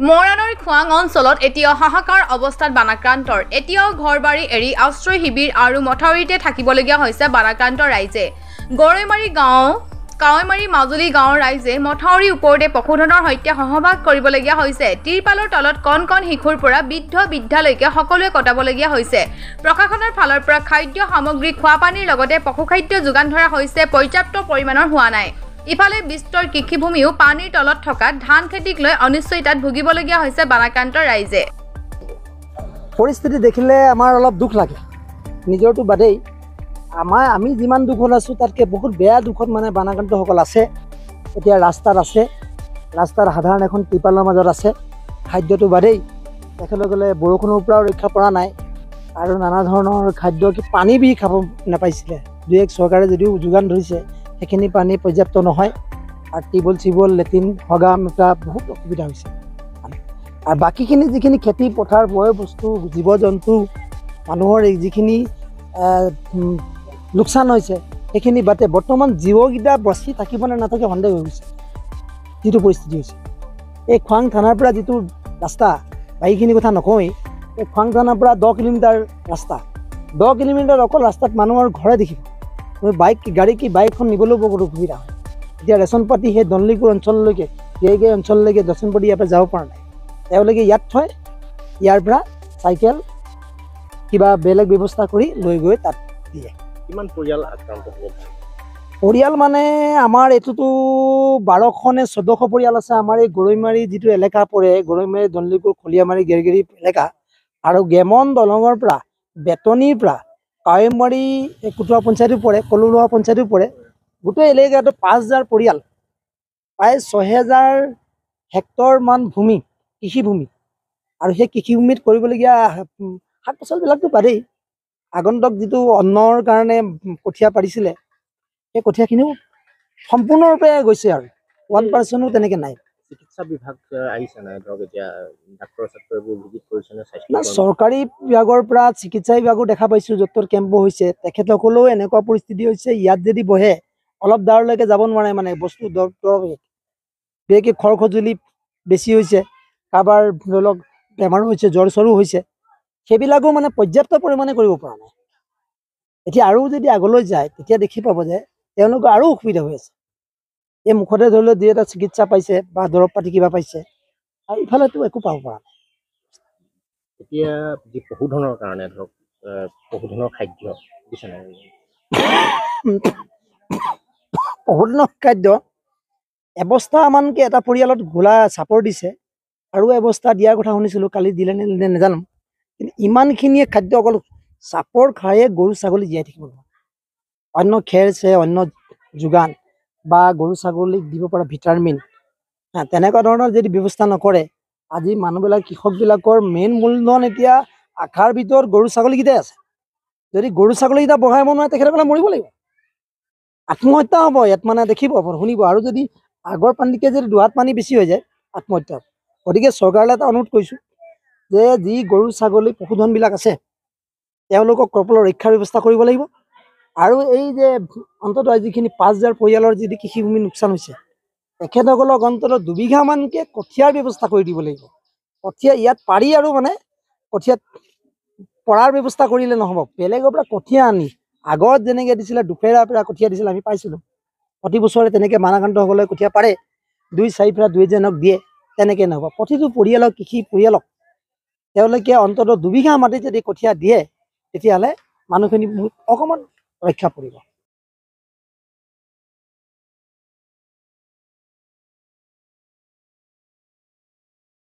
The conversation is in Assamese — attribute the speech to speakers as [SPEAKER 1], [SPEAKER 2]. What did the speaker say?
[SPEAKER 1] মৰাণৰ খোৱাং অঞ্চলত এতিয়াও হাহাকাৰ অৱস্থাত বানাক্ৰান্তৰ। এতিয়াও ঘৰবাৰী এৰি আশ্ৰয় শিবিৰ আৰু মথাউৰিতে থাকিবলগীয়া হৈছে বানাক্ৰান্ত ৰাইজে। কাৱৈমাৰী মাজুলী গাঁৱৰ ৰাইজে মথাউৰিৰ ওপৰতে পশুধনৰ সৈতে সহবাস কৰিবলগীয়া হৈছে। তিৰপালৰ তলত কণ কণ শিশুৰ পৰা বৃদ্ধালৈকে সকলোৱে কটাবলগীয়া হৈছে। প্ৰশাসনৰ ফালৰ পৰা খাদ্য সামগ্ৰী, খোৱা পানীৰ লগতে পশুখাদ্য যোগান ধৰা হৈছে, পৰ্যাপ্ত পৰিমাণৰ হোৱা নাই। ইফালে বিস্তৰ কৃষিভূমিও পানীৰ তলত থকা ধান খেতিক লৈ অনিশ্চয়তাত ভুগিবলগীয়া হৈছে বানাক্ৰান্ত ৰাইজে।
[SPEAKER 2] পৰিস্থিতি দেখিলে আমাৰ অলপ দুখ লাগে, নিজৰটো বাদেই আমি যিমান দুখত আছোঁ তাতকৈ বহুত বেয়া দুখত মানে বানাক্ৰান্তসকল আছে। এতিয়া ৰাস্তাত আছে, ৰাস্তাৰ সাধাৰণ এখন ত্ৰিপালৰ মাজত আছে। খাদ্যটো বাদেই তেখেতসকলে বৰষুণৰ পৰাও ৰক্ষা পৰা নাই আৰু নানা ধৰণৰ খাদ্য পানী বি খাব নাপাইছিলে। দুই এক চৰকাৰে যদিও যোগান ধৰিছে, সেইখিনি পানী পৰ্যাপ্ত নহয় আৰু টিউবৱেল লেট্ৰিন হগাম এটা বহুত অসুবিধা হৈছে। আৰু বাকীখিনি যিখিনি খেতি পথাৰ, বয় বস্তু, জীৱ জন্তু, মানুহৰ যিখিনি লোকচান হৈছে সেইখিনি বাদে বৰ্তমান জীৱকেইটা বাচি থাকিব নে নাথাকে সন্দেহ হৈ গৈছে। যিটো পৰিস্থিতি হৈছে, এই খোৱাং থানাৰ পৰা যিটো ৰাস্তা, বাকীখিনি কথা নকওঁৱেই, এই খোৱাং থানাৰ পৰা 10 কিলোমিটাৰ ৰাস্তা, 10 কিলোমিটাৰ অকল ৰাস্তাত মানুহৰ ঘৰে দেখিব। বাইকখন নিবলৈও বহুত অসুবিধা হয়। এতিয়া ৰেচন পাতি সেই দনলিপুৰ অঞ্চললৈকে, অঞ্চললৈকে ৰেচন পাতি ইয়াৰ পৰা যাব পৰা নাই। তেওঁলোকে ইয়াত থয়, ইয়াৰ পৰা চাইকেল কিবা বেলেগ ব্যৱস্থা কৰি লৈ গৈ তাত দিয়ে।
[SPEAKER 3] কিমান পৰিয়াল আক্ৰান্ত হ'ব?
[SPEAKER 2] পৰিয়াল মানে আমাৰ এইটোতো 1200 নে 1400 পৰিয়াল আছে। আমাৰ এই গৰৈমাৰী যিটো এলেকা পৰে, গৰৈমাৰী, দনলিপুৰ, খলিয়ামাৰী, গেৰগেৰী এলেকা আৰু গেমন দলঙৰ পৰা, বেতনিৰ পৰা কাৱৈমাৰী কুটুৱা পঞ্চায়তো পৰে, কললোৱা পঞ্চায়তো পৰে। গোটেই এলেকাটো 5000 পৰিয়াল, প্ৰায় 6000 হেক্টৰ মান ভূমি, কৃষিভূমি। আৰু সেই কৃষিভূমিত কৰিবলগীয়া শাক পাচলিবিলাকতো বাদেই, আগন্তুক যিটো অন্নৰ কাৰণে কঠীয়া পাৰিছিলে, সেই কঠীয়াখিনিও সম্পূৰ্ণৰূপে গৈছে আৰু 1%ও তেনেকৈ নাই।
[SPEAKER 3] চিকিৎসা বিভাগ আহিছে নাই? ধৰক এতিয়া ডাক্তৰ ছাত্ৰবোৰ ভিজিট কৰিছেনে?
[SPEAKER 2] চৰকাৰী বিভাগৰ পৰা চিকিৎসা বিভাগো দেখা পাইছোঁ, য'ত কেম্পো হৈছে। তেখেতসকলেও এনেকুৱা পৰিস্থিতি হৈছে, ইয়াত যদি বহে অলপ দাৰলৈকে যাব নোৱাৰে, মানে বস্তু দৰৱ বিশেষকৈ খৰ খজুলি বেছি হৈছে, কাৰোবাৰ ধৰি লওক বেমাৰো হৈছে, জ্বৰ চৰো হৈছে, সেইবিলাকো মানে পৰ্যাপ্ত পৰিমাণে কৰিব পৰা নাই। এতিয়া আৰু যদি আগলৈ যায় তেতিয়া দেখি পাব যে তেওঁলোকৰ আৰু অসুবিধা হৈ আছে। এই মুখতে ধৰি লওক 2 এটা চিকিৎসা পাইছে বা দৰৱ পাতি কিবা পাইছে, আৰু ইফালেতো একো পাব পৰা নাই।
[SPEAKER 3] এতিয়া যি পশুধনৰ কাৰণে ধৰক পশুধনৰ খাদ্য দিছে নাই?
[SPEAKER 2] পশুধনৰ খাদ্য এবস্তা মানকৈ এটা পৰিয়ালত গোলা চাপৰ দিছে, আৰু এবস্তা দিয়াৰ কথা শুনিছিলোঁ, কালি দিলে নে নাজানো। কিন্তু ইমানখিনিয়ে খাদ্য অকল চাপৰ খায়ে গৰু ছাগলী জীয়াই থাকিব নোৱাৰে। অন্য খেৰ চেৰ, অন্য যোগান বা গৰু ছাগলীক দিব পৰা ভিটামিন, তেনেকুৱা ধৰণৰ যদি ব্যৱস্থা নকৰে, আজি মানুহবিলাক, কৃষকবিলাকৰ মেইন মূলধন এতিয়া আশাৰ ভিতৰত গৰু ছাগলীকেইটাই আছে। যদি গৰু ছাগলীকেইটা বঢ়াব নোৱাৰে, তেখেতসকলে মৰিব লাগিব, আত্মহত্যা হ'ব। ইয়াত মানে দেখিব, শুনিব। আৰু যদি আগৰ পানীতকৈ যদি 2 হাত পানী বেছি হৈ যায়, আত্মহত্যা। গতিকে চৰকাৰলৈ এটা অনুৰোধ কৰিছোঁ যে যি গৰু ছাগলী পশুধনবিলাক আছে, তেওঁলোকক কৰ্পলৰ ৰক্ষাৰ ব্যৱস্থা কৰিব লাগিব। আৰু এই যে অন্ততঃ যিখিনি 5000 পৰিয়ালৰ যদি কৃষিভূমি লোকচান হৈছে, তেখেতসকলক অন্ততঃ 2 বিঘামানকৈ কঠীয়াৰ ব্যৱস্থা কৰি দিব লাগিব। কঠীয়া ইয়াত পাৰি আৰু মানে কঠীয়াত পৰাৰ ব্যৱস্থা কৰিলে নহ'ব। বেলেগৰ পৰা কঠীয়া আনি, আগত যেনেকৈ দিছিলে, দুফেৰা পেৰা কঠীয়া দিছিলে, আমি পাইছিলোঁ। প্ৰতি বছৰে তেনেকৈ বানাক্ৰান্তসকলে কঠীয়া পাৰে, 2-4 ফেৰা 2 এজনক দিয়ে, তেনেকৈ নহ'ব। প্ৰতিটো পৰিয়ালক, কৃষি পৰিয়ালক তেওঁলোকে অন্ততঃ 2 বিঘা মাটিত যদি কঠীয়া দিয়ে, তেতিয়াহ'লে মানুহখিনি অকণমান ৰক্ষা পৰিব।